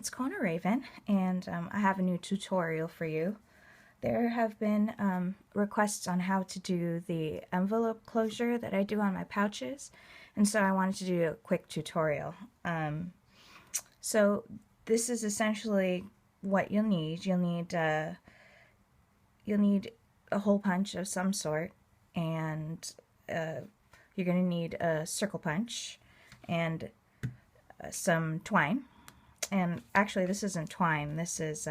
it's Kona Raven, and I have a new tutorial for you. There have been requests on how to do the envelope closure that I do on my pouches, and so I wanted to do a quick tutorial. So this is essentially what you'll need. You'll need a hole punch of some sort, and you're going to need a circle punch and some twine. And actually, this isn't twine. This is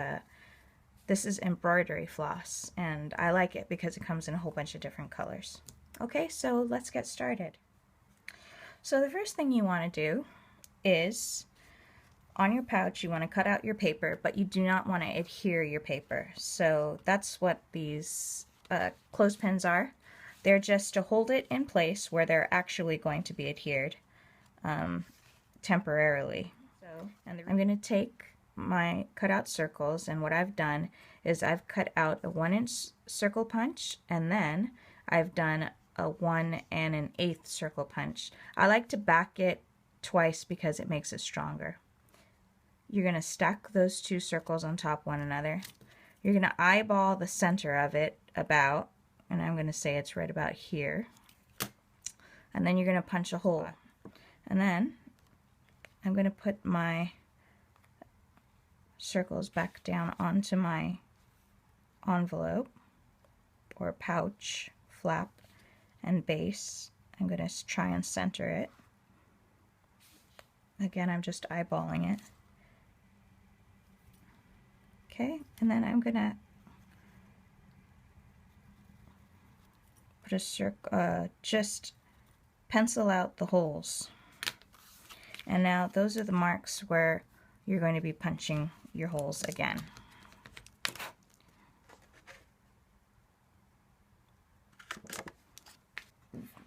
embroidery floss, and I like it because it comes in a whole bunch of different colors. Okay, so let's get started. So the first thing you want to do is, on your pouch, you want to cut out your paper, but you do not want to adhere your paper. So that's what these clothespins are. They're just to hold it in place where they're actually going to be adhered temporarily. And I'm going to take my cutout circles, and what I've done is I've cut out a 1-inch circle punch, and then I've done a 1 1/8 circle punch. I like to back it twice because it makes it stronger. You're going to stack those two circles on top one another. You're going to eyeball the center of it about, and I'm going to say it's right about here, and then you're going to punch a hole. And then I'm going to put my circles back down onto my envelope or pouch flap and base. I'm going to try and center it. Again, I'm just eyeballing it. Okay, and then I'm going to put a circle, just pencil out the holes. And now those are the marks where you're going to be punching your holes again.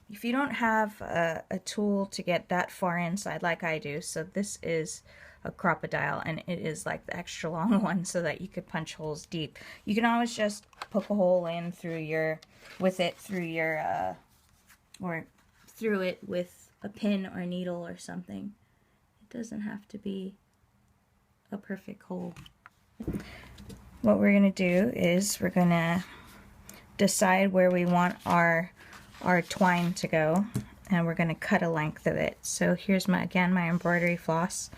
If you don't have a tool to get that far inside like I do, so this is a crocodile, and it is like the extra long one so that you could punch holes deep. You can always just poke a hole in through your, with it through your, or through it with a pin or needle or something. It doesn't have to be a perfect hole. What we're going to do is we're going to decide where we want our twine to go, and we're going to cut a length of it. So here's my embroidery floss.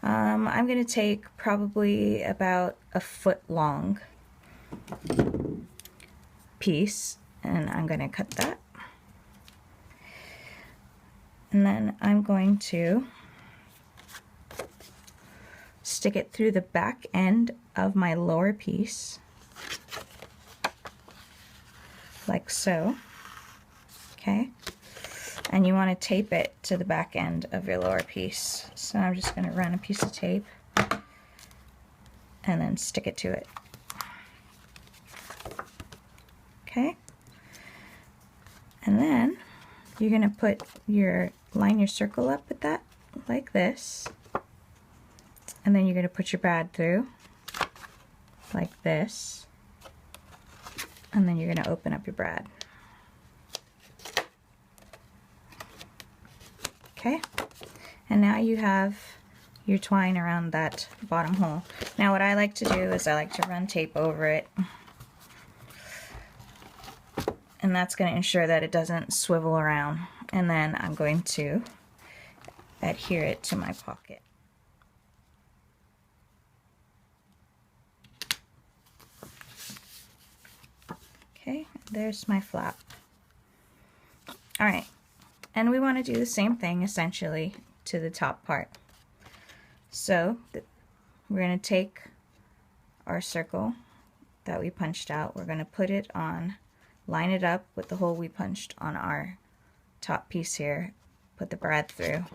I'm going to take probably about a foot long piece, and I'm going to cut that. And then I'm going to stick it through the back end of my lower piece, like so. Okay, and you want to tape it to the back end of your lower piece. So I'm just going to run a piece of tape and then stick it to it. Okay, and then you're going to line your circle up with that like this, and then you're going to put your brad through like this, and then you're going to open up your brad. Okay, and now you have your twine around that bottom hole. Now what I like to do is I like to run tape over it, and that's going to ensure that it doesn't swivel around. And then I'm going to adhere it to my pocket. Okay, there's my flap. Alright, and we want to do the same thing essentially to the top part. So we're going to take our circle that we punched out, we're going to put it on, line it up with the hole we punched on our top piece here, put the brad through,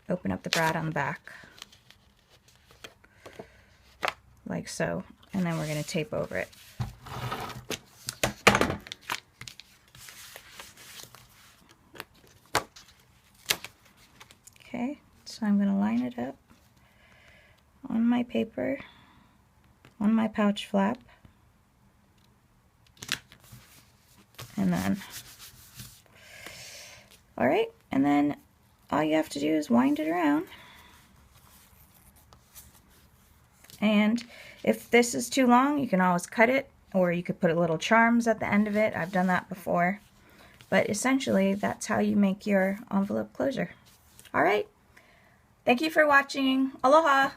open up the brad on the back like so, and then we're going to tape over it. Okay, so I'm going to line it up on my paper, on my pouch flap, and then, alright, and then all you have to do is wind it around And if this is too long, you can always cut it, or you could put little charms at the end of it. I've done that before. But essentially, that's how you make your envelope closure. All right. Thank you for watching. Aloha!